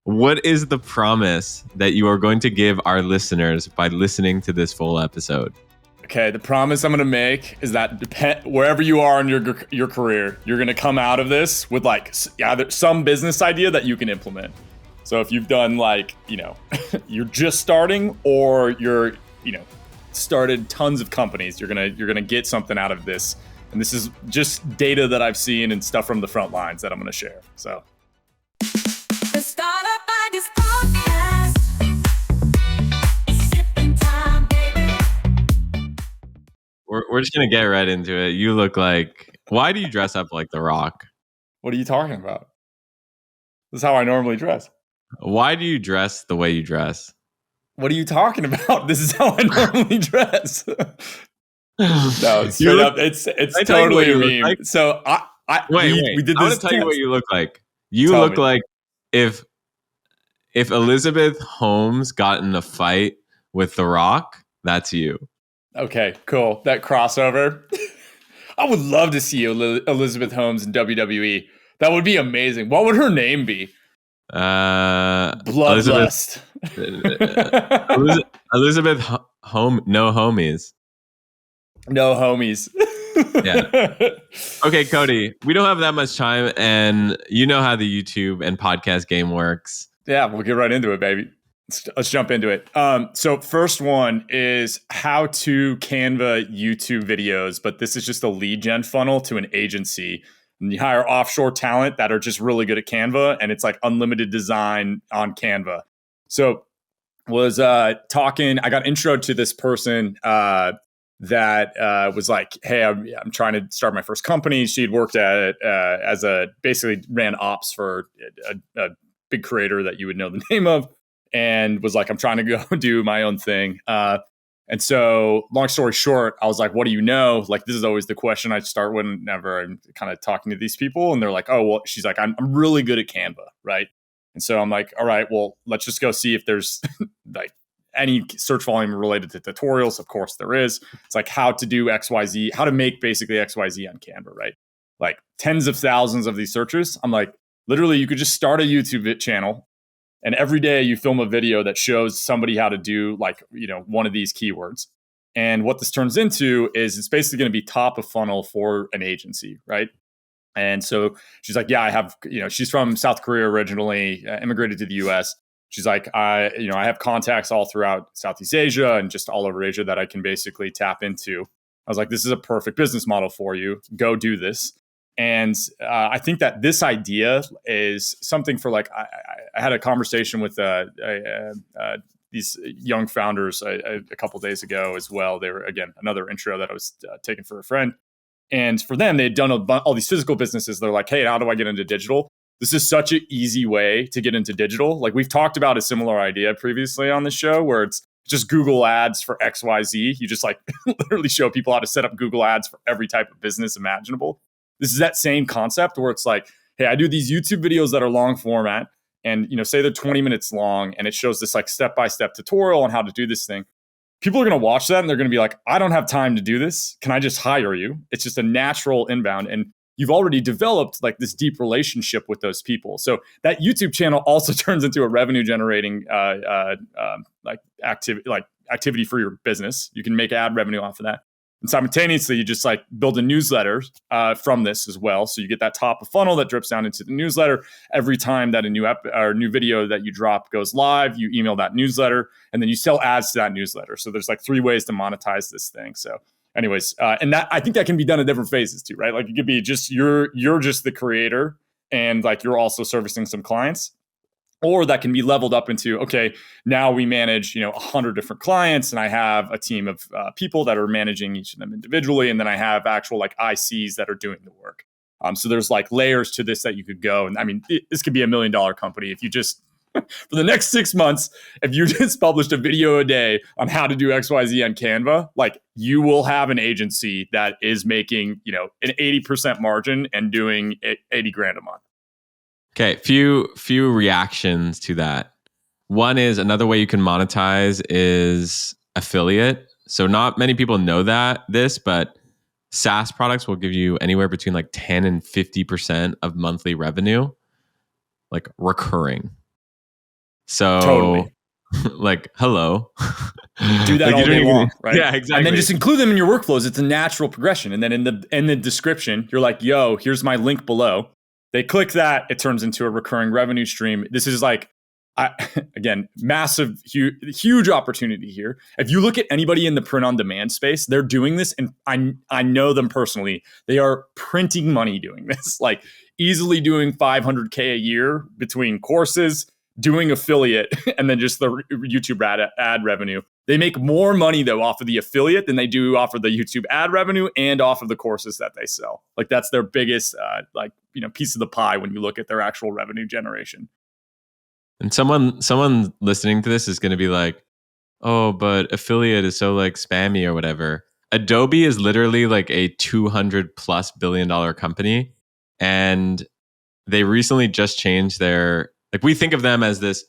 What is the promise that you are going to give our listeners by listening to this full episode? Okay, the promise I'm going to make is that wherever you are in your career, you're going to come out of this with like either some business idea that you can implement. So if you've done like, you're just starting, or you're, started tons of companies, you're going to get something out of this. And this is just data that I've seen and stuff from the front lines that I'm going to share. So The Startup Ideas Podcast. Sipping time, baby. We're just going to get right into it. You look like... Why do you dress up like The Rock? what are you talking about? This is how I normally dress. Why do you dress the way you dress? What are you talking about? This is how I normally dress. No, straight You up, look- it's Can I tell you totally what a you look meme. like? So we did this. I want to tell you what you look like. You Tell look me. like if Elizabeth Holmes got in a fight with The Rock, that's you. Okay, cool. That crossover. I would love to see Elizabeth Holmes in WWE. That would be amazing. What would her name be? Bloodlust. Elizabeth Home, no homies. No homies. Yeah. Okay, Cody, we don't have that much time, and you know how the YouTube and podcast game works. Yeah, we'll get right into it, baby. Let's jump into it. So first one is how to Canva YouTube videos, but this is just a lead gen funnel to an agency. And you hire offshore talent that are just really good at Canva, and it's like unlimited design on Canva. So was talking, I got intro to this person that was like, hey, I'm trying to start my first company. She'd worked at it basically ran ops for a big creator that you would know the name of, and was like, I'm trying to go do my own thing. And so long story short, I was like, what do you know? Like, this is always the question I start whenever I'm kind of talking to these people. And they're like, oh, well, she's like, I'm really good at Canva. Right. And so I'm like, all right, well, let's just go see if there's like any search volume related to tutorials. Of course there is. It's like how to do XYZ, how to make basically XYZ on Canva, right? Like tens of thousands of these searches. I'm like, literally, you could just start a YouTube channel, and every day you film a video that shows somebody how to do like, one of these keywords. And what this turns into is it's basically going to be top of funnel for an agency, right? And so she's like, yeah, I have, she's from South Korea originally, immigrated to the US. She's like, I have contacts all throughout Southeast Asia and just all over Asia that I can basically tap into. I was like, this is a perfect business model for you. Go do this. And I think that this idea is something for like, I had a conversation with these young founders a couple days ago as well. They were, again, another intro that I was taking for a friend. And for them, they had done all these physical businesses. They're like, hey, how do I get into digital? This is such an easy way to get into digital. Like we've talked about a similar idea previously on the show where it's just Google ads for XYZ. You just like literally show people how to set up Google ads for every type of business imaginable. This is that same concept where it's like, hey, I do these YouTube videos that are long format and, say they're 20 minutes long and it shows this like step-by-step tutorial on how to do this thing. People are going to watch that and they're going to be like, I don't have time to do this. Can I just hire you? It's just a natural inbound. And you've already developed like this deep relationship with those people. So that YouTube channel also turns into a revenue generating activity for your business. You can make ad revenue off of that. And simultaneously, you just like build a newsletter from this as well. So you get that top of funnel that drips down into the newsletter. Every time that a new video that you drop goes live, you email that newsletter, and then you sell ads to that newsletter. So there's like 3 ways to monetize this thing. So anyways, and that I think that can be done in different phases too, right? Like it could be just you're just the creator and like you're also servicing some clients. Or that can be leveled up into, okay, now we manage, 100 different clients and I have a team of people that are managing each of them individually. And then I have actual like ICs that are doing the work. So there's like layers to this that you could go. And I mean, this could be $1 million company if you just, for the next 6 months, if you just published a video a day on how to do XYZ on Canva, like you will have an agency that is making, an 80% margin and doing 80 grand a month. Okay, few reactions to that. One is another way you can monetize is affiliate. So not many people know this, but SaaS products will give you anywhere between like 10 and 50% of monthly revenue, like recurring. So, Totally. like, hello. Do that Like, all you don't day even- long, right? Yeah, exactly. And then just include them in your workflows. It's a natural progression. And then in the description, you're like, yo, here's my link below. They click that, it turns into a recurring revenue stream. This is like, again, massive, huge opportunity here. If you look at anybody in the print on demand space, they're doing this, and I know them personally. They are printing money doing this, like easily doing 500K a year between courses, doing affiliate, and then just the YouTube ad revenue. They make more money though off of the affiliate than they do off of the YouTube ad revenue and off of the courses that they sell. Like that's their biggest piece of the pie when you look at their actual revenue generation. And someone listening to this is going to be like, "Oh, but affiliate is so like spammy or whatever." Adobe is literally like a 200 plus billion-dollar company, and they recently just changed their, like, we think of them as this,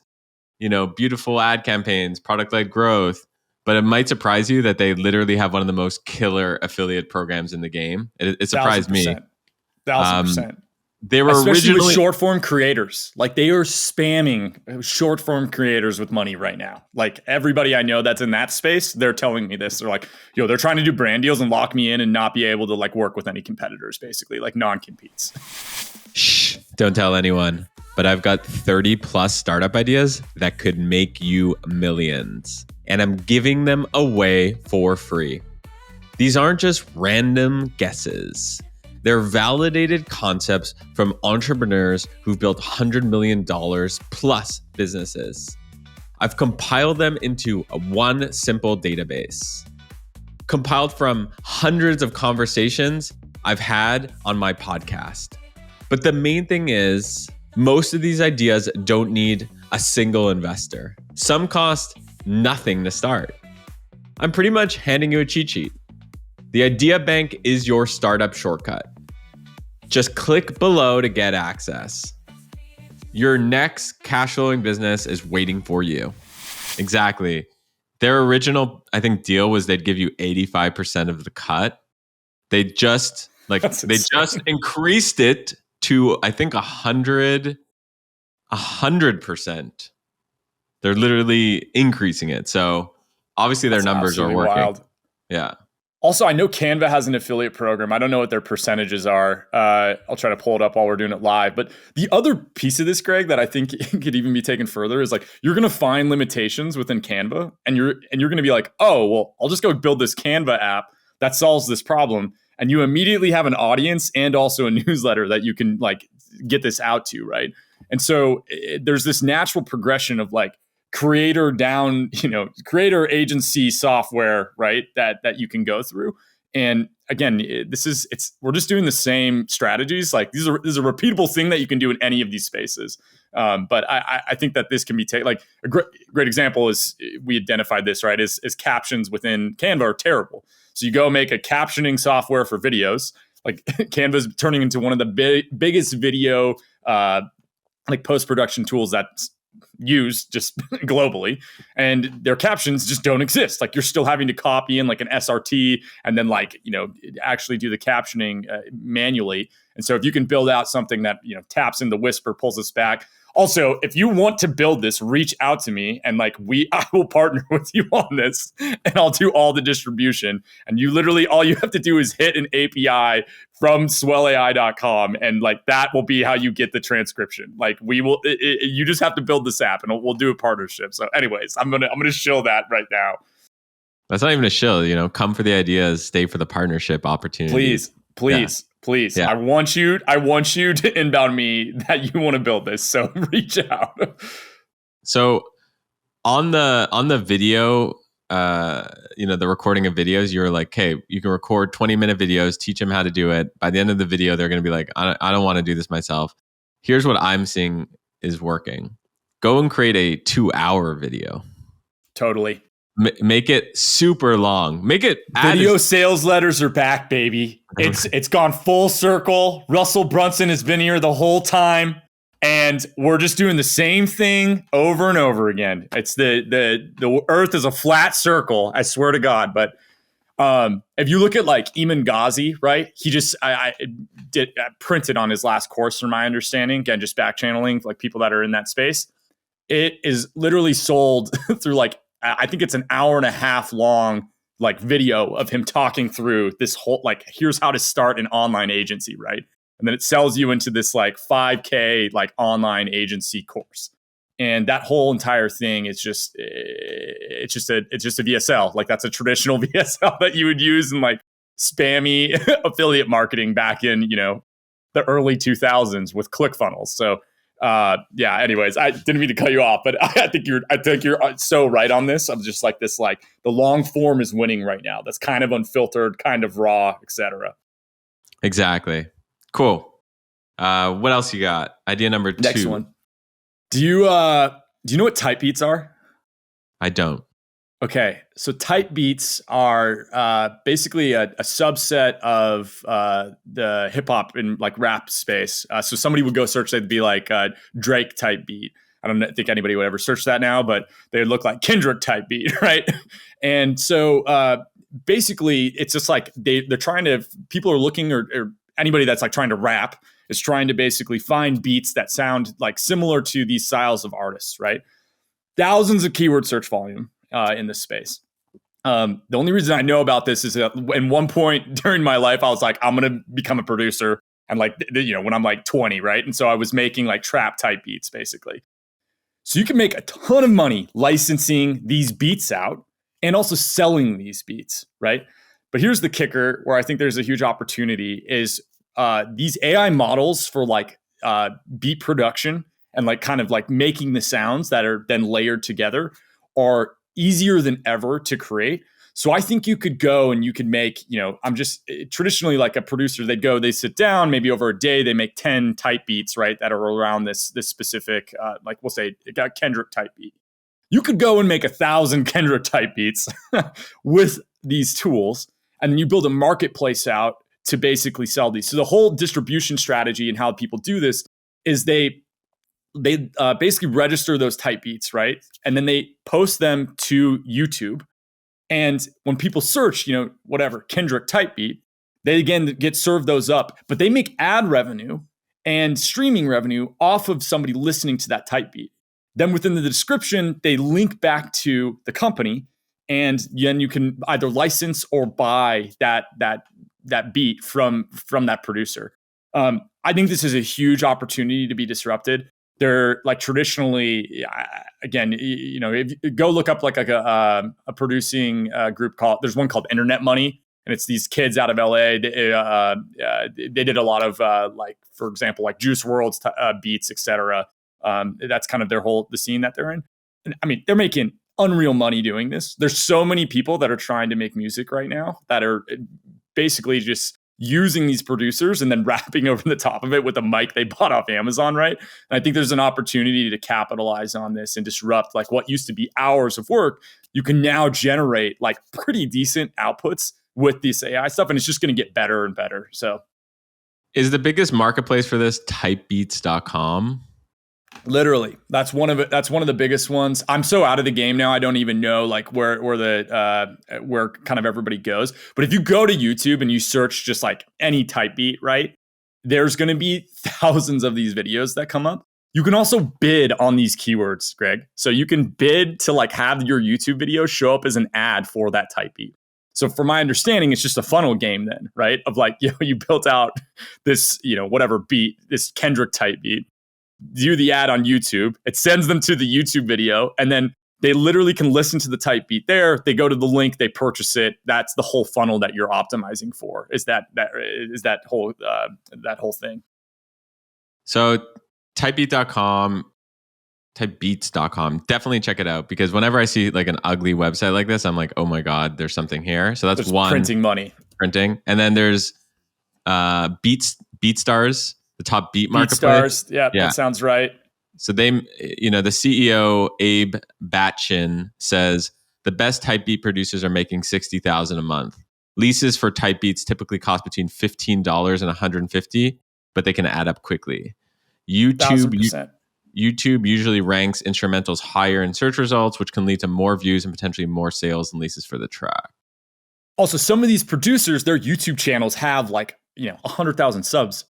beautiful ad campaigns, product-led growth, but it might surprise you that they literally have one of the most killer affiliate programs in the game. It surprised me. 1,000%. They were Especially originally with short form creators. Like they are spamming short form creators with money right now. Like everybody I know that's in that space, they're telling me this. They're like, yo, they're trying to do brand deals and lock me in and not be able to like work with any competitors, basically, like non-competes. Shh, don't tell anyone. But I've got 30 plus startup ideas that could make you millions. And I'm giving them away for free. These aren't just random guesses. They're validated concepts from entrepreneurs who've built $100 million plus businesses. I've compiled them into one simple database, compiled from hundreds of conversations I've had on my podcast. But the main thing is, most of these ideas don't need a single investor. Some cost nothing to start. I'm pretty much handing you a cheat sheet. The Idea Bank is your startup shortcut. Just click below to get access. Your next cash flowing business is waiting for you. Exactly. Their original, I think, deal was they'd give you 85% of the cut. They just increased it to, I think, 100%. They're literally increasing it. So obviously their numbers are working. Wild. Yeah. Also, I know Canva has an affiliate program. I don't know what their percentages are. I'll try to pull it up while we're doing it live. But the other piece of this, Greg, that I think could even be taken further is like you're going to find limitations within Canva, and you're going to be like, oh, well, I'll just go build this Canva app that solves this problem, and you immediately have an audience and also a newsletter that you can like get this out to, right? And so there's this natural progression of like creator agency software, right? That you can go through. And again, we're just doing the same strategies. Like this is a repeatable thing that you can do in any of these spaces. But I think that this can be taken, like a great example is we identified this, right? Is captions within Canva are terrible. So you go make a captioning software for videos. Like Canva is turning into one of the biggest video like post-production tools that's used just globally, and their captions just don't exist. Like you're still having to copy in like an SRT and then like, actually do the captioning manually. And so if you can build out something that, taps into Whisper, pulls us back. Also, if you want to build this, reach out to me and like I will partner with you on this and I'll do all the distribution. And you literally, all you have to do is hit an API from swellai.com and like that will be how you get the transcription. Like you just have to build this app and we'll do a partnership. So anyways, I'm going to shill that right now. That's not even a shill, come for the ideas, stay for the partnership opportunity. Please. Yeah. I want you to inbound me that you want to build this. So reach out. So on the video, the recording of videos, you're like, hey, you can record 20-minute videos, teach them how to do it. By the end of the video, they're going to be like, I don't want to do this myself. Here's what I'm seeing is working. Go and create a 2-hour video. Totally. Make it super long. Make it video sales letters are back, baby. It's gone full circle. Russell Brunson has been here the whole time, and we're just doing the same thing over and over again. It's the Earth is a flat circle. I swear to God. But if you look at like Eamon Ghazi, right? He just I printed on his last course, from my understanding. Again, just back channeling like people that are in that space. it is literally sold through like, I think it's an hour and a half long like video of him talking through this whole, like, here's how to start an online agency, right? And then it sells you into this like 5K like online agency course. And that whole entire thing is just it's just a VSL. Like that's a traditional VSL that you would use in like spammy affiliate marketing back in, the early 2000s with ClickFunnels. So yeah, anyways, I didn't mean to cut you off, but I think you're so right on this. I'm just like this, like the long form is winning right now. That's kind of unfiltered, kind of raw, etc. Exactly. Cool. What else you got? Idea number 2. Next one. Do you know what type beats are? I don't. Okay, so type beats are basically a subset of the hip hop and like rap space. So somebody would go search, they'd be like Drake type beat. I don't think anybody would ever search that now, but they would look like Kendrick type beat, right? And so basically, it's just like they're trying to, people are looking, or anybody that's like trying to rap is trying to basically find beats that sound like similar to these styles of artists, right? Thousands of keyword search volume in this space. The only reason I know about this is that in one point during my life, I was like, I'm going to become a producer. And like, when I'm like 20, right? And so I was making like trap type beats basically. So you can make a ton of money licensing these beats out and also selling these beats, right? But here's the kicker where I think there's a huge opportunity is these AI models for like beat production and like kind of like making the sounds that are then layered together are easier than ever to create. So I think you could go and you could make, I'm just traditionally like a producer, they sit down, maybe over a day, they make 10 type beats, right? That are around this specific, like we'll say it got Kendrick type beat. You could go and make 1,000 Kendrick type beats with these tools, and then you build a marketplace out to basically sell these. So the whole distribution strategy and how people do this is they basically register those type beats, right? And then they post them to YouTube. And when people search, whatever, Kendrick type beat, they again get served those up, but they make ad revenue and streaming revenue off of somebody listening to that type beat. Then within the description, they link back to the company, and then you can either license or buy that beat from that producer. I think this is a huge opportunity to be disrupted. They're like traditionally, again, if you go look up like a producing group there's one called Internet Money, and it's these kids out of LA. They did a lot of like, for example, like Juice WRLD's beats, etc. That's kind of the scene that they're in. And, I mean, they're making unreal money doing this. There's so many people that are trying to make music right now that are basically just using these producers and then rapping over the top of it with a mic they bought off Amazon, right? And I think there's an opportunity to capitalize on this and disrupt like what used to be hours of work. You can now generate like pretty decent outputs with this AI stuff, and it's just going to get better and better. So is the biggest marketplace for this typebeats.com? Literally, that's one of the biggest ones. I'm so out of the game now, I don't even know like where kind of everybody goes. But if you go to YouTube and you search just like any type beat, right, there's going to be thousands of these videos that come up. You can also bid on these keywords, Greg. So you can bid to like have your YouTube video show up as an ad for that type beat. So from my understanding, it's just a funnel game then, right? Of like, you built out this, whatever beat, this Kendrick type beat. Do the ad on YouTube, it sends them to the YouTube video, and then they literally can listen to the type beat there. They go to the link, they purchase it. That's the whole funnel that you're optimizing for. Is that whole thing? So typebeats.com, definitely check it out, because whenever I see like an ugly website like this, I'm like, oh my god, there's something here. So that's one, printing money, and then there's BeatStars. The top beat marketplace. BeatStars, yeah, that sounds right. So they, the CEO Abe Batchin says the best type beat producers are making $60,000 a month. Leases for type beats typically cost between $15 and $150, but they can add up quickly. YouTube usually ranks instrumentals higher in search results, which can lead to more views and potentially more sales and leases for the track. Also, some of these producers, their YouTube channels have like 100,000 subs.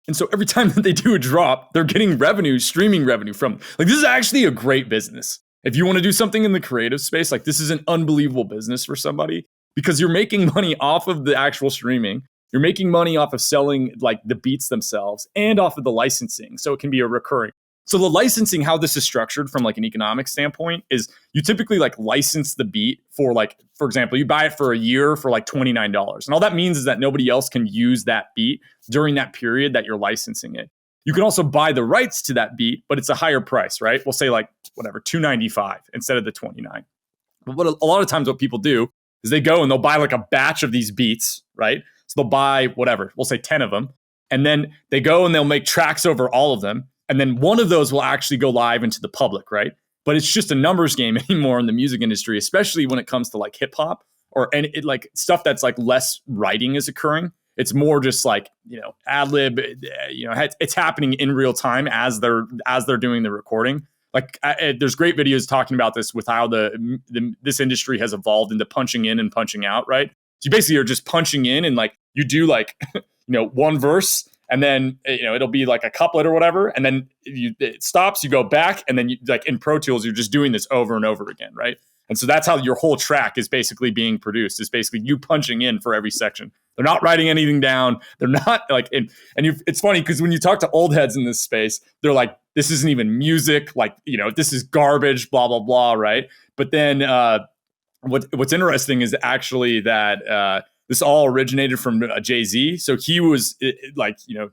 And so every time that they do a drop, they're getting revenue, streaming revenue from, like, this is actually a great business. If you want to do something in the creative space, like, this is an unbelievable business for somebody because you're making money off of the actual streaming. You're making money off of selling like the beats themselves and off of the licensing. So it can be a recurring. So the licensing, how this is structured from like an economic standpoint is you typically like license the beat for like, for example, you buy it for a year for like $29. And all that means is that nobody else can use that beat during that period that you're licensing it. You can also buy the rights to that beat, but it's a higher price, right? We'll say like whatever, $295 instead of the $29. But what a lot of times what people do is they go and they'll buy like a batch of these beats, right? So they'll buy whatever, we'll say 10 of them. And then they go and they'll make tracks over all of them. And then one of those will actually go live into the public, right? But it's just a numbers game anymore in the music industry, especially when it comes to like hip hop or and it like stuff that's like less writing is occurring. It's more just like, ad lib, it's happening in real time as they're doing the recording. Like there's great videos talking about this with how this industry has evolved into punching in and punching out, right? So you basically are just punching in and like you do like, one verse and then, it'll be like a couplet or whatever. And then it stops, you go back. And then you, like in Pro Tools, you're just doing this over and over again, right? And so that's how your whole track is basically being produced. Is basically you punching in for every section. They're not writing anything down. They're not like, it's funny because when you talk to old heads in this space, they're like, this isn't even music. Like, this is garbage, blah, blah, blah, right? But then what's interesting is actually that this all originated from Jay-Z. So he was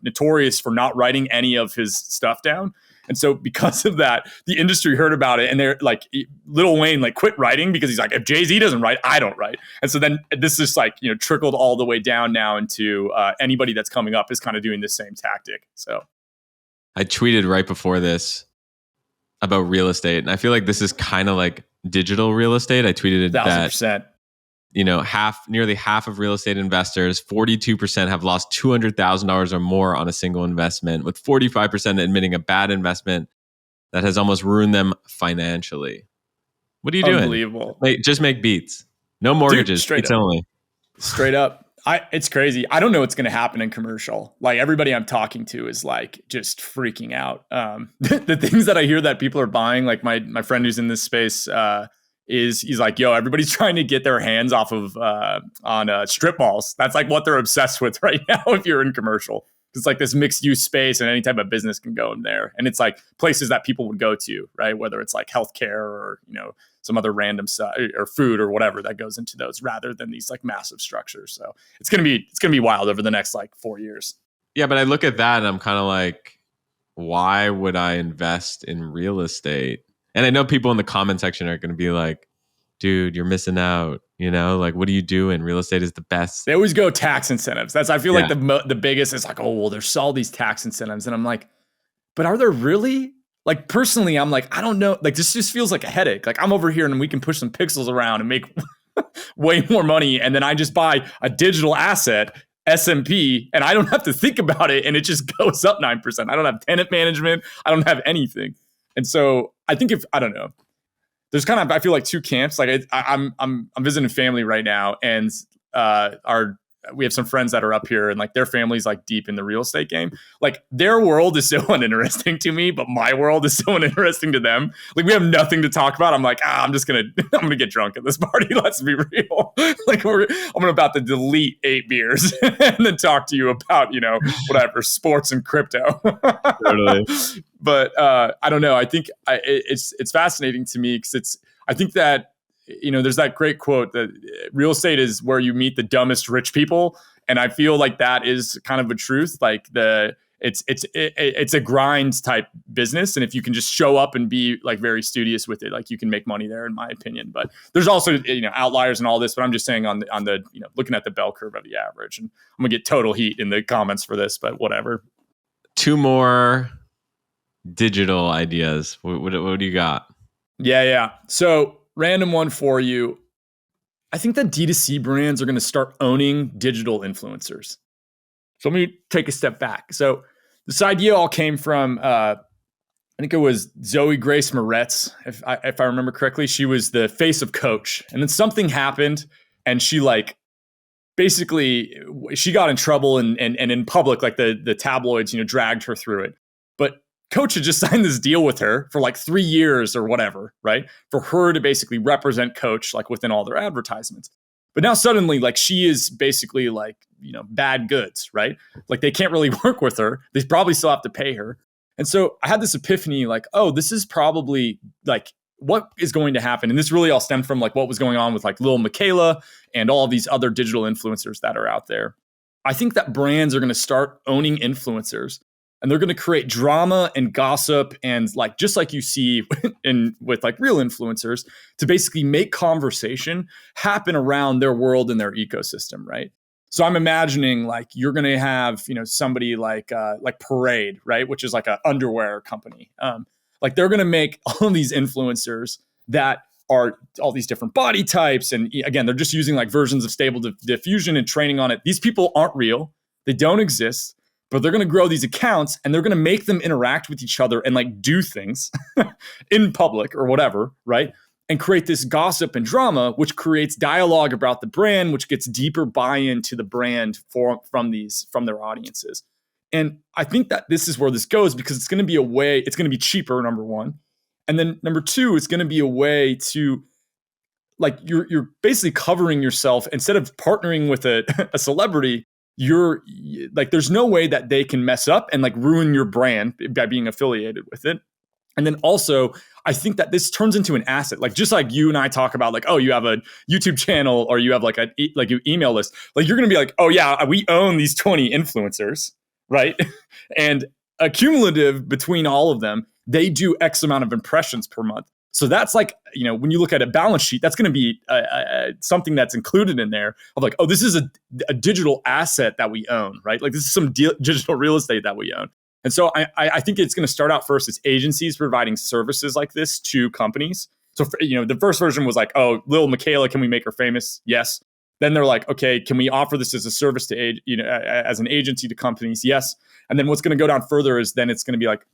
notorious for not writing any of his stuff down. And so because of that, the industry heard about it and they're like, Lil Wayne like quit writing because he's like, if Jay-Z doesn't write, I don't write. And so then this is like, trickled all the way down now into anybody that's coming up is kind of doing the same tactic. So I tweeted right before this about real estate. And I feel like this is kind of like digital real estate. I tweeted 1,000%. that, nearly half of real estate investors, 42% have lost $200,000 or more on a single investment, with 45% admitting a bad investment that has almost ruined them financially. What are you doing? Unbelievable. Just make beats. No mortgages. Straight beats up. only. Straight up. It's crazy. I don't know what's going to happen in commercial. Like everybody I'm talking to is like just freaking out. The things that I hear that people are buying, like my friend who's in this space, he's like, yo, everybody's trying to get their hands off of on strip malls. That's like what they're obsessed with right now. If you're in commercial, it's like this mixed use space, and any type of business can go in there, and it's like places that people would go to, right? Whether it's like healthcare or some other random stuff or food or whatever that goes into those, rather than these like massive structures. So it's gonna be wild over the next like 4 years. Yeah, but I look at that and I'm kind of like, why would I invest in real estate? And I know people in the comment section are going to be like, dude, you're missing out. Like, what are you doing? Real estate is the best. They always go tax incentives. I feel like the biggest is like, oh, well, there's all these tax incentives. And I'm like, but are there really? Like, personally, I'm like, I don't know. Like, this just feels like a headache. Like, I'm over here and we can push some pixels around and make way more money. And then I just buy a digital asset, S&P, and I don't have to think about it. And it just goes up 9%. I don't have tenant management. I don't have anything. And so I think I don't know, there's kind of, I feel like two camps. Like I'm visiting family right now, and we have some friends that are up here, and like their family's like deep in the real estate game. Like their world is so uninteresting to me, but my world is so uninteresting to them. Like we have nothing to talk about. I'm like, I'm gonna get drunk at this party. Let's be real. Like I'm about to delete 8 beers and then talk to you about whatever sports and crypto. Totally. But I don't know. I think it's fascinating to me because I think that there's that great quote that real estate is where you meet the dumbest rich people, and I feel like that is kind of a truth. Like it's a grind type business, and if you can just show up and be like very studious with it, like you can make money there, in my opinion. But there's also outliers and all this. But I'm just saying on the looking at the bell curve of the average, and I'm gonna get total heat in the comments for this, but whatever. 2 more digital ideas. What do you got? Yeah. So random one for you. I think that D2C brands are going to start owning digital influencers. So let me take a step back. So this idea all came from, I think it was Zoe Grace Moretz, if I remember correctly. She was the face of Coach. And then something happened and she like basically she got in trouble and in public, like the tabloids, dragged her through it. But Coach had just signed this deal with her for like 3 years or whatever, right? For her to basically represent Coach like within all their advertisements. But now suddenly, like she is basically like, bad goods, right? Like they can't really work with her. They probably still have to pay her. And so I had this epiphany like, oh, this is probably like what is going to happen. And this really all stemmed from like what was going on with like Lil Michaela and all of these other digital influencers that are out there. I think that brands are going to start owning influencers, and they're going to create drama and gossip and like just like you see with like real influencers to basically make conversation happen around their world and their ecosystem, right? So I'm imagining like you're going to have somebody like Parade, right, which is like an underwear company. Like they're going to make all of these influencers that are all these different body types, and again, they're just using like versions of Stable Diffusion and training on it. These people aren't real; they don't exist. But they're going to grow these accounts and they're going to make them interact with each other and like do things in public or whatever, right? And create this gossip and drama, which creates dialogue about the brand, which gets deeper buy-in to the brand from their audiences. And I think that this is where this goes because it's going to be a way, it's going to be cheaper, number one. And then number two, it's going to be a way to like you're basically covering yourself instead of partnering with a celebrity. You're like, there's no way that they can mess up and like ruin your brand by being affiliated with it. And then also, I think that this turns into an asset. Like just like you and I talk about, like, oh, you have a YouTube channel or you have like your email list. Like you're gonna be like, oh yeah, we own these 20 influencers, right? And cumulative between all of them, they do X amount of impressions per month. So that's like, when you look at a balance sheet, that's going to be something that's included in there of like, oh, this is a digital asset that we own, right? Like this is some digital real estate that we own. And so I think it's going to start out first as agencies providing services like this to companies. So, the first version was like, oh, Lil Michaela, can we make her famous? Yes. Then they're like, okay, can we offer this as a service to, as an agency to companies? Yes. And then what's going to go down further is then it's going to be like,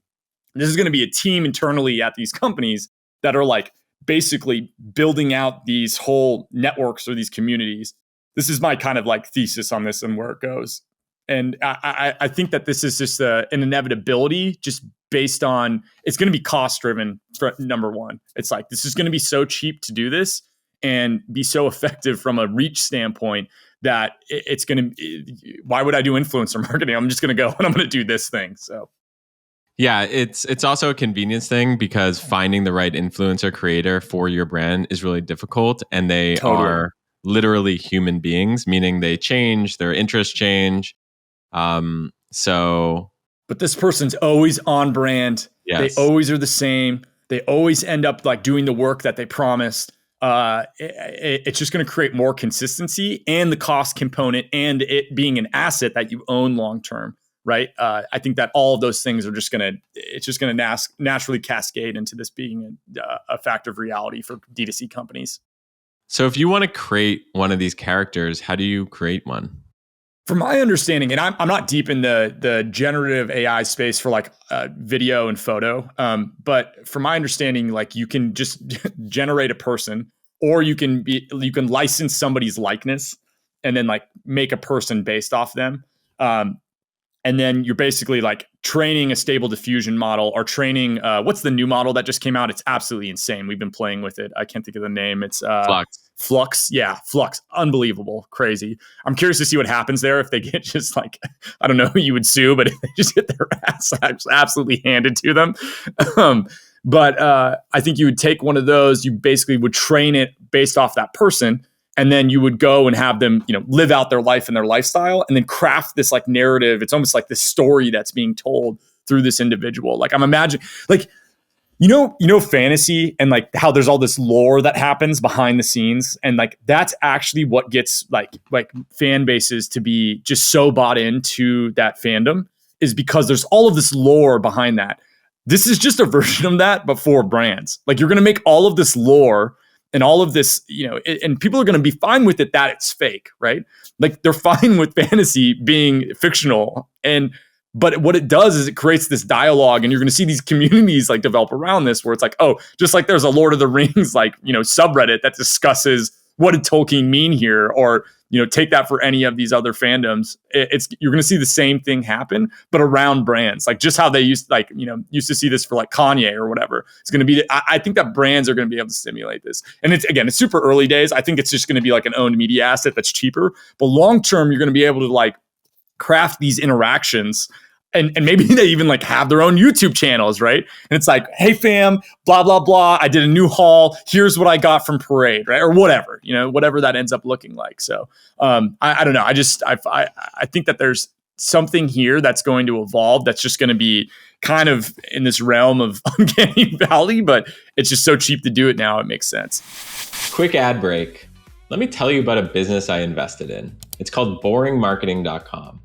this is going to be a team internally at these companies that are like basically building out these whole networks or these communities. This is my kind of like thesis on this and where it goes. And I think that this is just an inevitability just based on, it's going to be cost driven for number one. It's like, this is going to be so cheap to do this and be so effective from a reach standpoint that it's going to, why would I do influencer marketing? I'm just going to go and I'm going to do this thing. So. Yeah, it's also a convenience thing because finding the right influencer creator for your brand is really difficult, and they are literally human beings, meaning they change, their interests change. But this person's always on brand. Yes. They always are the same. They always end up like doing the work that they promised. It's just going to create more consistency and the cost component and it being an asset that you own long term. Right. I think that all of those things are just going to naturally cascade into this being a fact of reality for D2C companies. So if you want to create one of these characters, how do you create one? From my understanding, and I'm not deep in the generative AI space for like video and photo, but from my understanding, like you can just generate a person, or you can license somebody's likeness and then like make a person based off them. And then you're basically like training a Stable Diffusion model or training, what's the new model that just came out? It's absolutely insane. We've been playing with it. I can't think of the name. It's Flux. Yeah, Flux. Unbelievable. Crazy. I'm curious to see what happens there if they get just like, I don't know who you would sue, but if they just get their ass absolutely handed to them. But I think you would take one of those, you basically would train it based off that person. And then you would go and have them, live out their life and their lifestyle and then craft this like narrative. It's almost like this story that's being told through this individual. Like I'm imagining like, fantasy and like how there's all this lore that happens behind the scenes. And like, that's actually what gets like fan bases to be just so bought into that fandom is because there's all of this lore behind that. This is just a version of that, but for brands. Like you're going to make all of this lore and all of this, and people are going to be fine with it that it's fake, right? Like they're fine with fantasy being fictional. But what it does is it creates this dialogue, and you're going to see these communities like develop around this where it's like, oh, just like there's a Lord of the Rings, like, subreddit that discusses what did Tolkien mean here? Or take that for any of these other fandoms. You're going to see the same thing happen, but around brands, like just how they used to see this for like Kanye or whatever. It's going to be. I think that brands are going to be able to stimulate this, and it's super early days. I think it's just going to be like an owned media asset that's cheaper, but long term, you're going to be able to like craft these interactions. And maybe they even like have their own YouTube channels, right? And it's like, hey fam, blah, blah, blah. I did a new haul. Here's what I got from Parade, right? Or whatever, whatever that ends up looking like. So I don't know. I think that there's something here that's going to evolve that's just going to be kind of in this realm of uncanny valley, but it's just so cheap to do it now. It makes sense. Quick ad break. Let me tell you about a business I invested in. It's called boringmarketing.com.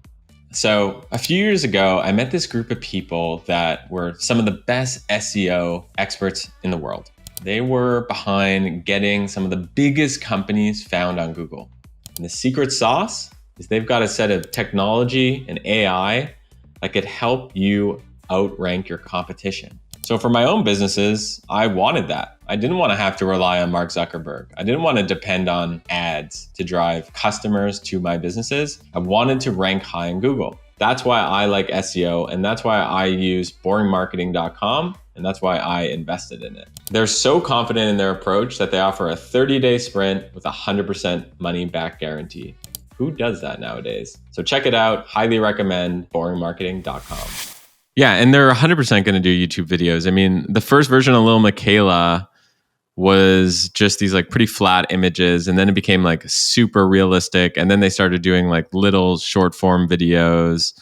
So a few years ago, I met this group of people that were some of the best SEO experts in the world. They were behind getting some of the biggest companies found on Google. And the secret sauce is they've got a set of technology and AI that could help you outrank your competition. So for my own businesses, I wanted that. I didn't want to have to rely on Mark Zuckerberg. I didn't want to depend on ads to drive customers to my businesses. I wanted to rank high in Google. That's why I like SEO, and that's why I use boringmarketing.com, and that's why I invested in it. They're so confident in their approach that they offer a 30-day sprint with a 100% money back guarantee. Who does that nowadays? So check it out. Highly recommend boringmarketing.com. Yeah, and they're 100% going to do YouTube videos. I mean, the first version of Lil Miquela was just these like pretty flat images, and then it became like super realistic, and then they started doing like little short form videos,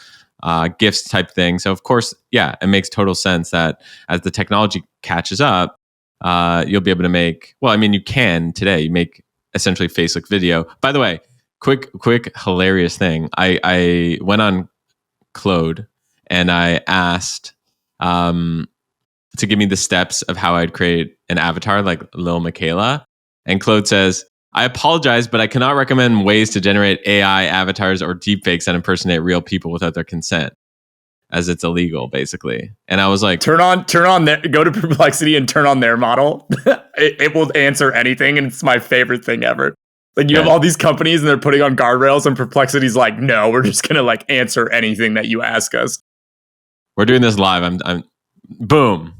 GIFs type thing. So of course, yeah, it makes total sense that as the technology catches up, you'll be able to make, well, I mean, you can today, you make essentially faceless video. By the way, quick hilarious thing. I went on Claude and I asked to give me the steps of how I'd create an avatar like Lil Miquela. And Claude says, I apologize, but I cannot recommend ways to generate AI avatars or deepfakes that impersonate real people without their consent, as it's illegal, basically. And I was like, go to Perplexity and turn on their model. it will answer anything, and it's my favorite thing ever. Like you have all these companies and they're putting on guardrails, and Perplexity's like, no, we're just gonna like answer anything that you ask us. We're doing this live. I'm boom.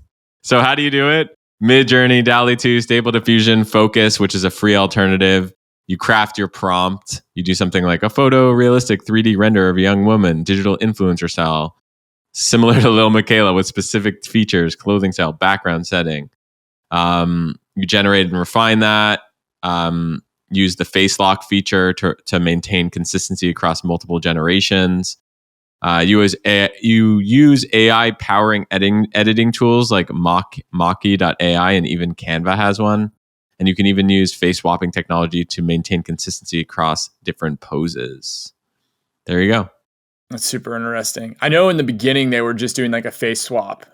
So how do you do it? Midjourney, DALL-E 2, Stable Diffusion, Focus, which is a free alternative. You craft your prompt. You do something like a photorealistic 3D render of a young woman, digital influencer style, similar to Lil Miquela with specific features, clothing style, background setting. You generate and refine that. Use the face lock feature to maintain consistency across multiple generations. You use AI powering editing tools like Maki.ai, and even Canva has one. And you can even use face swapping technology to maintain consistency across different poses. There you go. That's super interesting. I know in the beginning they were just doing like a face swap,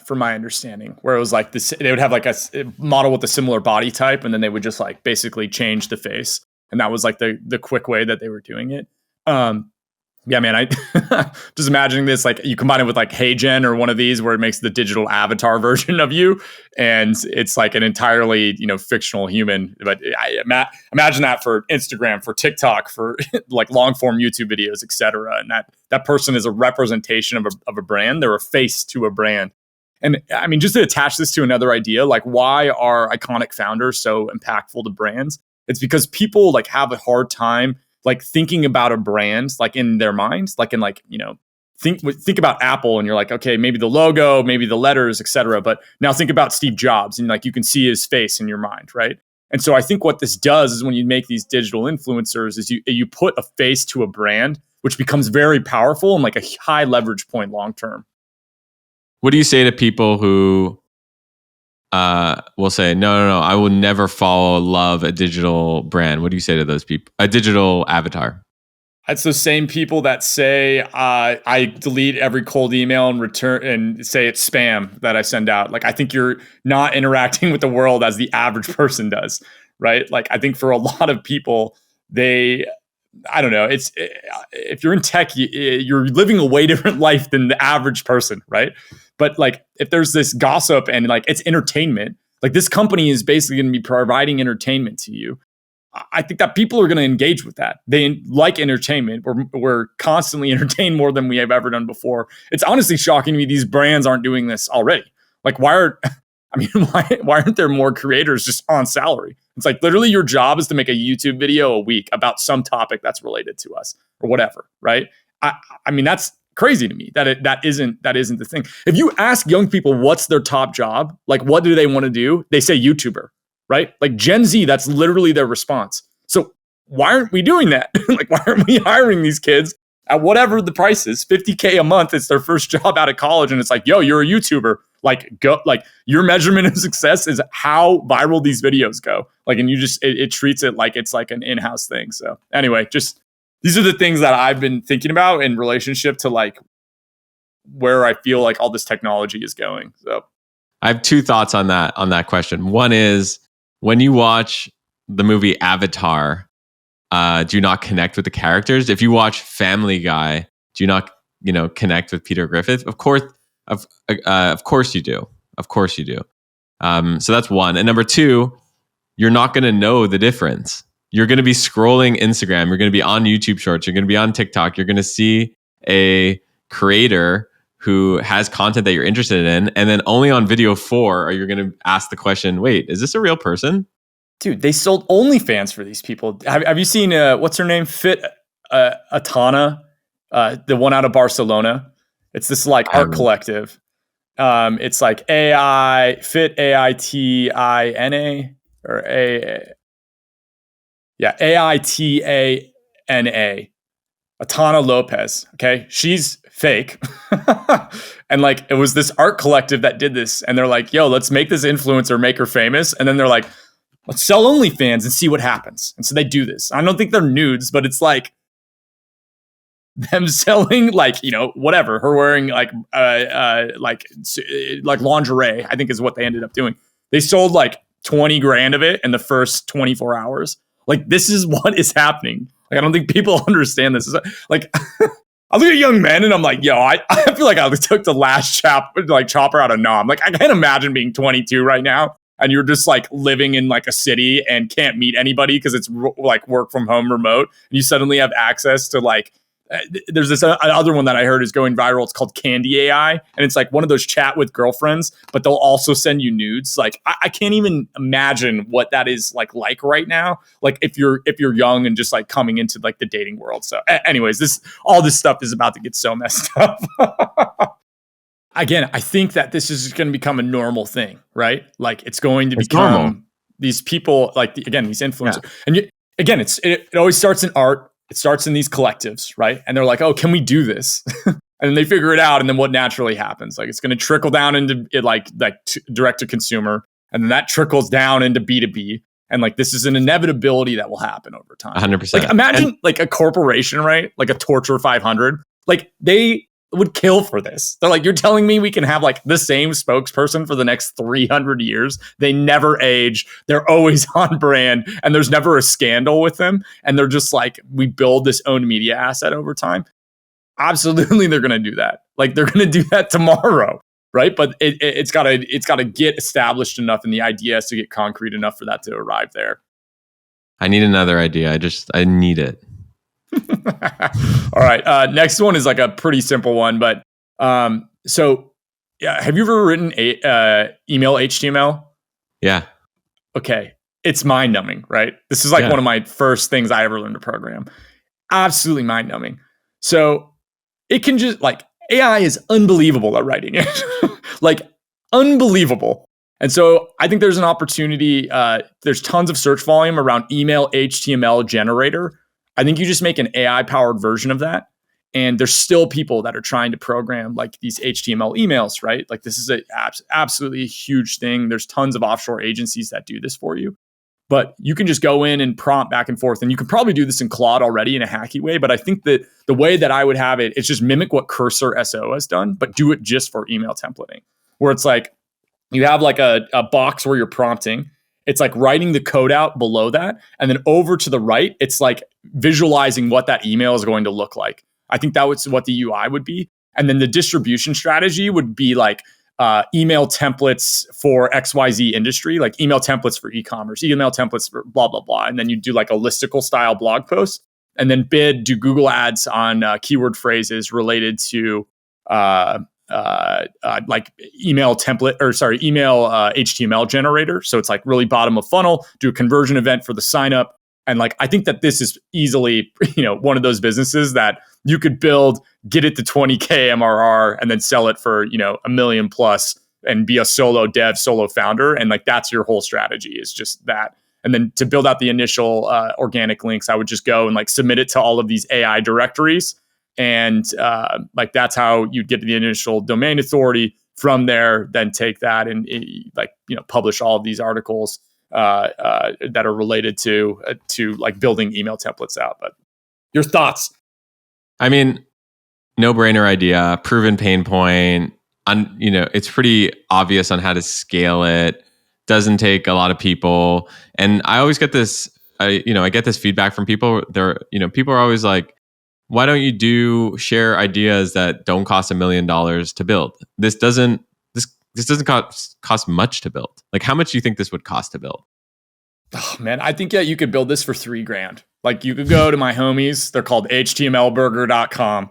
from my understanding, where it was like this. They would have like a model with a similar body type, and then they would just like basically change the face, and that was like the quick way that they were doing it. Yeah, man, I just imagining this, like you combine it with like HeyGen or one of these where it makes the digital avatar version of you, and it's like an entirely, fictional human. But I imagine that for Instagram, for TikTok, for like long form YouTube videos, etc. And that person is a representation of a brand. They're a face to a brand. And I mean, just to attach this to another idea, like why are iconic founders so impactful to brands? It's because people like have a hard time like thinking about a brand, like in their minds, like in like, think about Apple and you're like, okay, maybe the logo, maybe the letters, etc. But now think about Steve Jobs and like you can see his face in your mind, right? And so I think what this does is when you make these digital influencers is you put a face to a brand, which becomes very powerful and like a high leverage point long term. What do you say to people who will say, no, I will never love a digital brand? What do you say to those people? A digital avatar? It's the same people that say I delete every cold email and return and say it's spam that I send out. Like I think you're not interacting with the world as the average person does, right? Like I think for a lot of people, I don't know. It's if you're in tech, you're living a way different life than the average person, right? But like, if there's this gossip and like it's entertainment, like this company is basically going to be providing entertainment to you. I think that people are going to engage with that. They like entertainment. We're constantly entertained more than we have ever done before. It's honestly shocking to me these brands aren't doing this already. Like, why aren't there more creators just on salary? It's like literally your job is to make a YouTube video a week about some topic that's related to us or whatever, right? I mean, that's crazy to me that isn't the thing. If you ask young people what's their top job, like what do they want to do? They say YouTuber, right? Like Gen Z, that's literally their response. So why aren't we doing that? Like, why aren't we hiring these kids at whatever the price is, $50K a month? It's their first job out of college. And it's like, yo, you're a YouTuber. Like, go, like your measurement of success is how viral these videos go. Like, and you just, it treats it like it's like an in-house thing. So anyway, just, these are the things that I've been thinking about in relationship to like where I feel like all this technology is going. So I have two thoughts on that question. One is, when you watch the movie Avatar, do you not connect with the characters? If you watch Family Guy, do you not, connect with Peter Griffith? Of course you do. Of course you do. So that's one. And number two, you're not going to know the difference. You're going to be scrolling Instagram. You're going to be on YouTube Shorts. You're going to be on TikTok. You're going to see a creator who has content that you're interested in. And then only on video 4 are you going to ask the question, wait, is this a real person? Dude, they sold OnlyFans for these people. Have you seen, what's her name? Fit Atana, the one out of Barcelona. It's this like art collective. It's like AI, Fit AITINA or AITANA. Atana Lopez. Okay. She's fake. And like, it was this art collective that did this. And they're like, yo, let's make this influencer, make her famous. And then they're like, let's sell OnlyFans and see what happens. And so they do this. I don't think they're nudes, but it's like them selling like, whatever, her wearing like lingerie, I think is what they ended up doing. They sold like 20 grand of it in the first 24 hours. Like, this is what is happening. Like, I don't think people understand this. Like, I look at young men and I'm like, yo, I feel like I took the last chopper out of Nam. Like, I can't imagine being 22 right now and you're just like living in like a city and can't meet anybody because it's like work from home remote. And you suddenly have access to like, there's this other one that I heard is going viral. It's called Candy AI. And it's like one of those chat with girlfriends, but they'll also send you nudes. Like, I can't even imagine what that is like right now. Like if you're young and just like coming into like the dating world. So anyways, all this stuff is about to get so messed up. Again, I think that this is going to become a normal thing, right? Like it's going to become normal. These people, like these influencers. Yeah. And it always starts in art. It starts in these collectives, right? And they're like, oh, can we do this? And then they figure it out. And then what naturally happens? Like it's going to trickle down into it, like direct to consumer. And then that trickles down into B2B. And like, this is an inevitability that will happen over time. 100%. Like imagine like a corporation, right? Like a Torture 500. Like they would kill for this. They're like, you're telling me we can have like the same spokesperson for the next 300 years. They never age. They're always on brand and there's never a scandal with them. And they're just like, we build this own media asset over time. Absolutely. They're going to do that. Like they're going to do that tomorrow. Right. But it's gotta get established enough and the idea has to get concrete enough for that to arrive there. I need another idea. I need it. All right. Next one is like a pretty simple one, but so yeah, have you ever written email HTML? Yeah. Okay. It's mind numbing, right? This is like one of my first things I ever learned to program. Absolutely mind numbing. So it can just like AI is unbelievable at writing it, like unbelievable. And so I think there's an opportunity. There's tons of search volume around email HTML generator. I think you just make an AI powered version of that. And there's still people that are trying to program like these HTML emails, right? Like this is absolutely a huge thing. There's tons of offshore agencies that do this for you. But you can just go in and prompt back and forth. And you can probably do this in Claude already in a hacky way. But I think that the way that I would have it is just mimic what Cursor SO has done, but do it just for email templating. Where it's like you have like a box where you're prompting. It's like writing the code out below that. And then over to the right, it's like visualizing what that email is going to look like. I think that was what the UI would be. And then the distribution strategy would be like email templates for XYZ industry, like email templates for e-commerce, email templates for blah, blah, blah. And then you do like a listicle style blog post and then do Google ads on keyword phrases related to like email HTML generator. So it's like really bottom of funnel, do a conversion event for the sign up. And like, I think that this is easily, one of those businesses that you could build, get it to 20K MRR and then sell it for, $1 million plus and be a solo dev, solo founder. And like, that's your whole strategy is just that. And then to build out the initial organic links, I would just go and like submit it to all of these AI directories. And like, that's how you'd get the initial domain authority. From there, then take that and publish all of these articles that are related to like building email templates out. But your thoughts? I mean, no-brainer idea, proven pain point. It's pretty obvious on how to scale it. Doesn't take a lot of people. And I always get this, I get this feedback from people. People are always like, why don't you share ideas that don't cost $1 million to build? This doesn't cost much to build. Like, how much do you think this would cost to build? Oh man, I think you could build this for $3,000. Like, you could go to my homies. They're called htmlburger.com.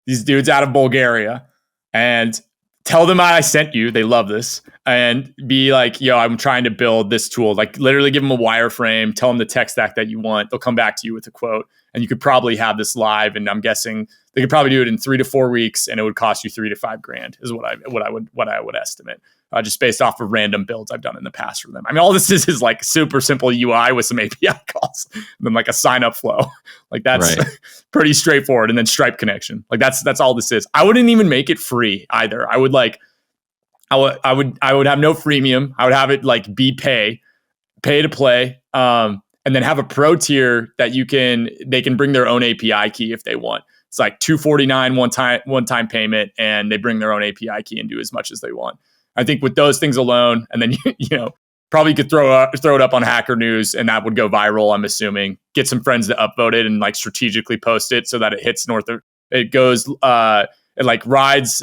These dudes out of Bulgaria, and tell them I sent you. They love this. And be like, yo, I'm trying to build this tool. Like, literally give them a wireframe, tell them the tech stack that you want. They'll come back to you with a quote. And you could probably have this live. And I'm guessing they could probably do it in 3 to 4 weeks, and it would cost you $3,000 to $5,000 is what I would estimate. Just based off of random builds I've done in the past for them. I mean, all this is like super simple UI with some API calls, and then like a sign up flow. Like, that's right. Pretty straightforward. And then Stripe connection. Like, that's all this is. I wouldn't even make it free either. I would have no freemium. I would have it like be pay to play. And then have a pro tier that they can bring their own API key if they want. It's like $249 one time payment, and they bring their own API key and do as much as they want. I think with those things alone, and then probably could throw it up on Hacker News, and that would go viral. I'm assuming, get some friends to upvote it and like strategically post it so that it hits it like rides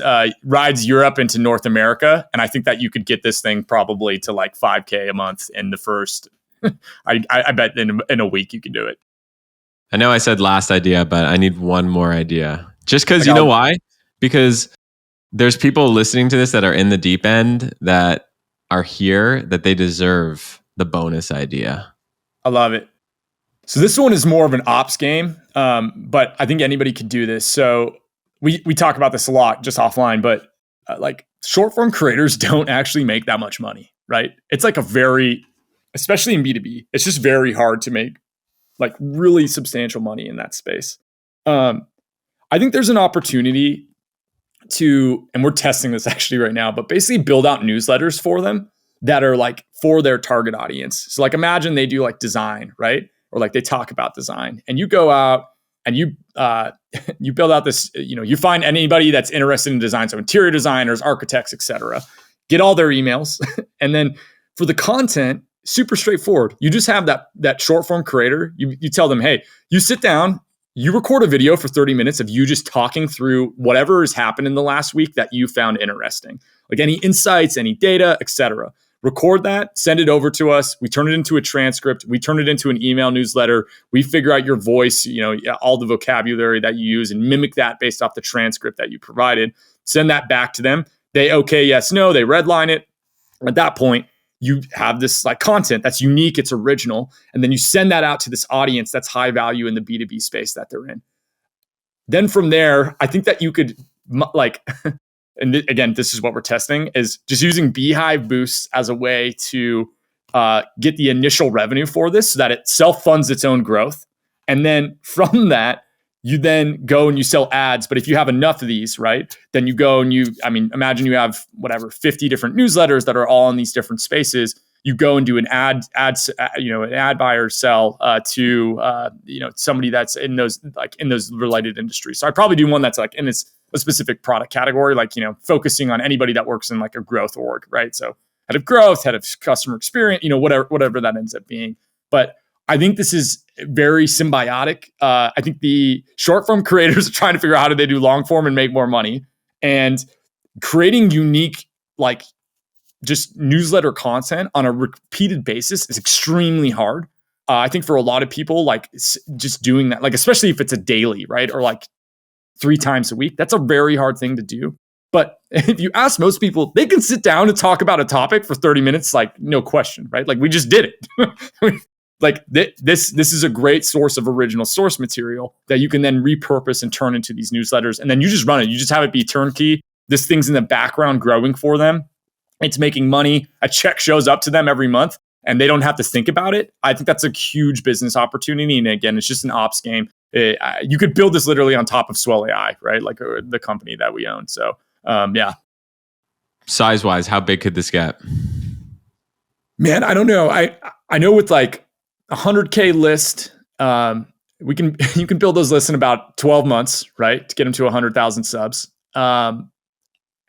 Europe into North America, and I think that you could get this thing probably to like $5K a month in the first. I bet in a week you can do it. I know I said last idea, but I need one more idea. Just because, you know why? Because there's people listening to this that are in the deep end that are here, that they deserve the bonus idea. I love it. So this one is more of an ops game, but I think anybody could do this. So we talk about this a lot just offline, but like short form creators don't actually make that much money, right? It's like especially in B2B, it's just very hard to make like really substantial money in that space. I think there's an opportunity and we're testing this actually right now, but basically build out newsletters for them that are like for their target audience. So like, imagine they do like design, right? Or like they talk about design, and you go out and you build out this, you find anybody that's interested in design. So interior designers, architects, etc. Get all their emails. And then for the content, super straightforward. You just have that short form creator. You tell them, hey, you sit down, you record a video for 30 minutes of you just talking through whatever has happened in the last week that you found interesting, like any insights, any data, etc. Record that, send it over to us. We turn it into a transcript. We turn it into an email newsletter. We figure out your voice, all the vocabulary that you use, and mimic that based off the transcript that you provided. Send that back to them. They okay, yes, no. They redline it. At that point, you have this like content that's unique, it's original, and then you send that out to this audience that's high value in the B2B space that they're in. Then from there, I think that you could like, and again, this is what we're testing, is just using Beehive boosts as a way to get the initial revenue for this so that it self-funds its own growth. And then from that, you then go and you sell ads. But if you have enough of these, right, then you go and imagine you have 50 different newsletters that are all in these different spaces. You go and do an an ad buyer sell to somebody that's in those related industries. So I'd probably do one that's like in a specific product category, like, focusing on anybody that works in like a growth org, right? So head of growth, head of customer experience, whatever that ends up being. But I think this is very symbiotic. I think the short form creators are trying to figure out how do they do long form and make more money, and creating unique like just newsletter content on a repeated basis is extremely hard. I think for a lot of people, like just doing that, like especially if it's a daily, right, or like 3 times a week, that's a very hard thing to do. But if you ask most people, they can sit down and talk about a topic for 30 minutes, like no question, right? Like we just did it. Like this is a great source of original source material that you can then repurpose and turn into these newsletters. And then you just run it. You just have it be turnkey. This thing's in the background growing for them. It's making money. A check shows up to them every month and they don't have to think about it. I think that's a huge business opportunity. And again, it's just an ops game. You could build this literally on top of Swell AI, right? Like the company that we own. So yeah. Size wise, how big could this get? Man, I don't know. I know with like 100K list, you can build those lists in about 12 months, right? To get them to 100,000 subs.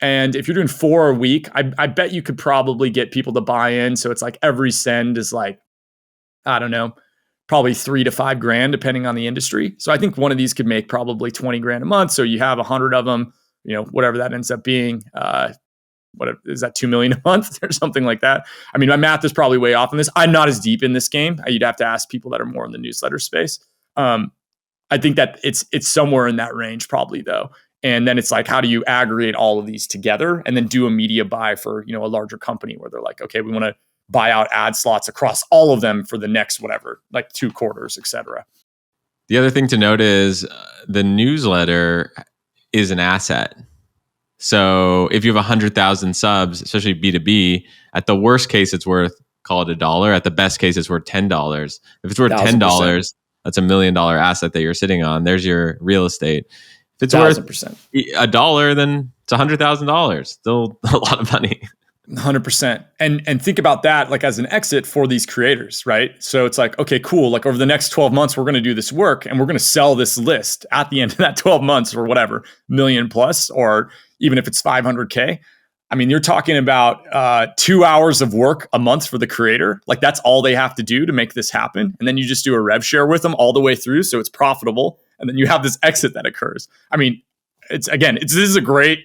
And if you're doing 4 a week, I bet you could probably get people to buy in. So it's like every send is like, I don't know, probably $3 to $5 grand, depending on the industry. So I think one of these could make probably 20 grand a month. So you have 100 of them, whatever that ends up being. What is that, 2 million a month or something like that? I mean, my math is probably way off on this. I'm not as deep in this game. You'd have to ask people that are more in the newsletter space. I think that it's somewhere in that range probably though. And then it's like, how do you aggregate all of these together and then do a media buy for, a larger company where they're like, okay, we want to buy out ad slots across all of them for the next, whatever, like 2 quarters, et cetera. The other thing to note is the newsletter is an asset. So if you have 100,000 subs, especially B2B, at the worst case, it's worth, call it $1. At the best case, it's worth $10. If it's worth $10, that's $1 million asset that you're sitting on. There's your real estate. If it's worth $1, then it's $100,000. Still a lot of money. 100%. And think about that like as an exit for these creators, right? So it's like, okay, cool. Like over the next 12 months, we're going to do this work and we're going to sell this list at the end of that 12 months or whatever, million plus, or even if it's 500K. I mean, you're talking about 2 hours of work a month for the creator. Like that's all they have to do to make this happen. And then you just do a rev share with them all the way through. So it's profitable. And then you have this exit that occurs. I mean, this is a great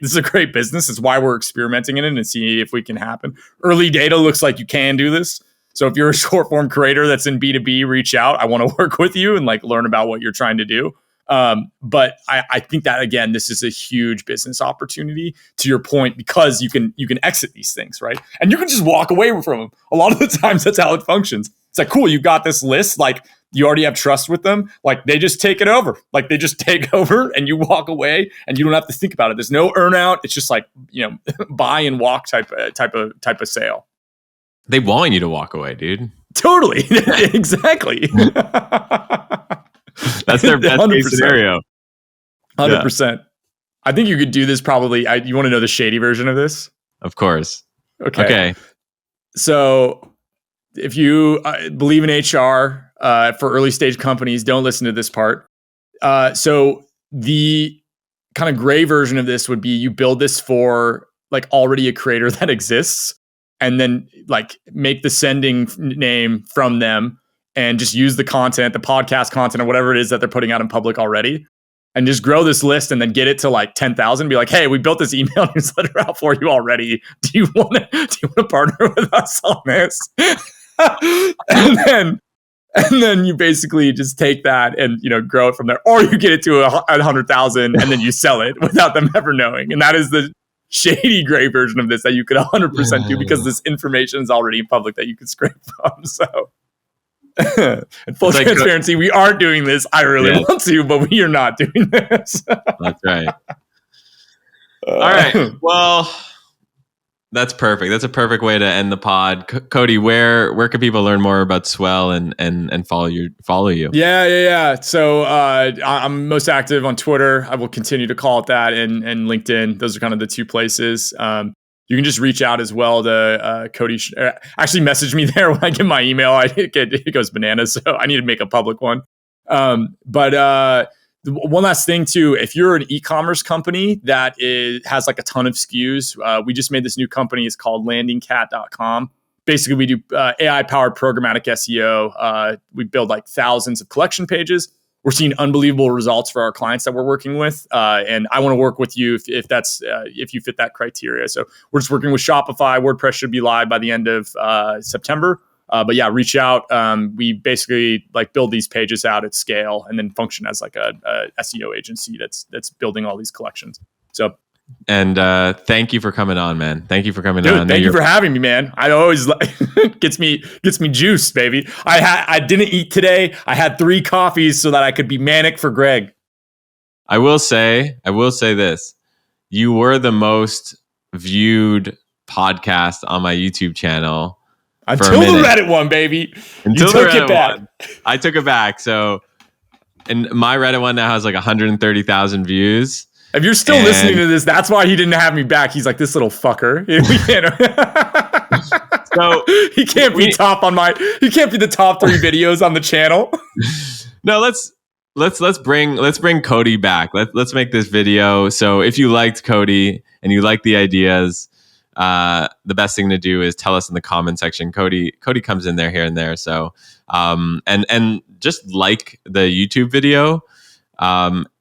business. It's why we're experimenting in it and see if we can happen. Early data looks like you can do this. So if you're a short form creator that's in B2B, reach out. I want to work with you and like learn about what you're trying to do. But I think that again, this is a huge business opportunity to your point, because you can exit these things, right? And you can just walk away from them. A lot of the times that's how it functions. It's like, cool, you've got this list, like you already have trust with them. Like they just take it over. Like they just take over and you walk away and you don't have to think about it. There's no earn out. It's just like, buy and walk type of sale. They want you to walk away, dude. Totally. Exactly. That's their best 100%. case scenario. 100%. Yeah. I think you could do this probably. You want to know the shady version of this? Of course. Okay. So if you believe in HR for early stage companies, don't listen to this part. So the kind of gray version of this would be you build this for like already a creator that exists, and then like make the sending name from them and just use the content, the podcast content or whatever it is that they're putting out in public already, and just grow this list and then get it to like 10,000. Be like, hey, we built this email newsletter out for you already. Do you want to partner with us on this? and then you basically just take that and grow it from there, or you get it to 100,000 and then you sell it without them ever knowing. And that is the shady gray version of this that you could 100% do, because this information is already public that you can scrape from. So. In full transparency, we aren't doing this. I really want to, but we are not doing this. That's right. All right. Well, that's perfect. That's a perfect way to end the pod. Cody, where can people learn more about Swell and follow you? Yeah. So I'm most active on Twitter. I will continue to call it that, and LinkedIn. Those are kind of the 2 places. You can just reach out as well to Cody. Actually, message me there when I get my email. It goes bananas, so I need to make a public one. But one last thing too, if you're an e-commerce company that has like a ton of SKUs, we just made this new company. It's called landingcat.com. Basically, we do AI-powered programmatic SEO. We build like thousands of collection pages. we're seeing unbelievable results for our clients that we're working with. And I want to work with you if you fit that criteria. So we're just working with Shopify. WordPress should be live by the end of September. But yeah, reach out. We basically like build these pages out at scale and then function as like a SEO agency that's building all these collections. So, and thank you for coming on, man. Thank you for coming dude, on. thank you for having me, man. I always gets me juiced, baby. I didn't eat today. I had 3 coffees so that I could be manic for Greg. I will say this. You were the most viewed podcast on my YouTube channel. Until the Reddit one, baby. Until you took it back. I took it back. So, and my Reddit one now has like 130,000 views. If you're still listening to this, that's why he didn't have me back. He's like, this little fucker. So he can't be he can't be the top 3 videos on the channel. No, let's bring Cody back. Let's make this video. So if you liked Cody and you like the ideas, the best thing to do is tell us in the comment section. Cody comes in there here and there. So and just like the YouTube video,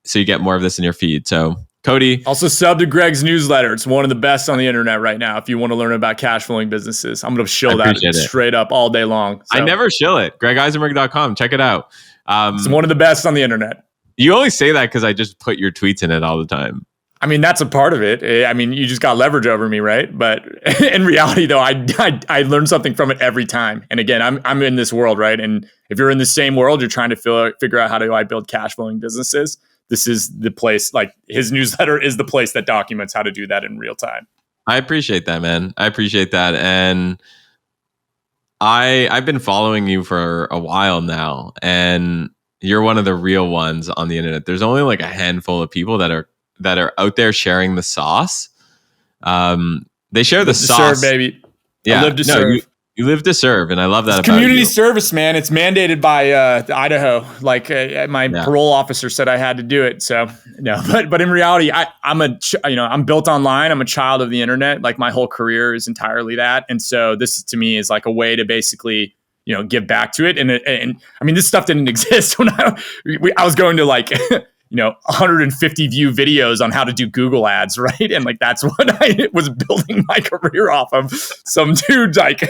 so you get more of this in your feed. So Cody, also sub to Greg's newsletter. It's one of the best on the internet right now. If you want to learn about cash flowing businesses, I'm going to shill that straight up all day long. So. I never shill it. GregIsenberg.com. Check it out. It's one of the best on the internet. You only say that because I just put your tweets in it all the time. I mean, that's a part of it. I mean, you just got leverage over me, right? But in reality, though, I learn something from it every time. And again, I'm in this world, right? And if you're in the same world, you're trying to figure out how do I build cash flowing businesses. This is the place. Like his newsletter is the place that documents how to do that in real time. I appreciate that, man. I appreciate that, and I've been following you for a while now, and you're one of the real ones on the internet. There's only like a handful of people that are out there sharing the sauce. They share the sauce, serve, baby. Yeah, I live to serve. You live to serve, and I love that. It's about community you. service, man. It's mandated by Idaho. Like my parole officer said, I had to do it. So no, but in reality, I'm built online. I'm a child of the internet. Like my whole career is entirely that, and so this to me is like a way to basically give back to it. And I mean, this stuff didn't exist when I was going to like 150 view videos on how to do Google ads, right? And like that's what I was building my career off of. Some dude like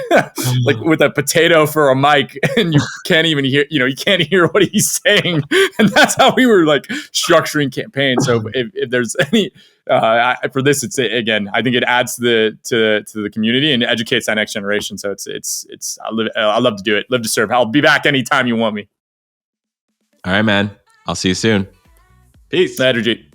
with a potato for a mic, and you can't even hear, you can't hear what he's saying, and that's how we were like structuring campaigns. So if there's any for this, it's again, I think it adds to the community and educates that next generation. So it's I love to do it. Live to serve. I'll be back anytime you want me. All right, man. I'll see you soon. Peace. Later, G.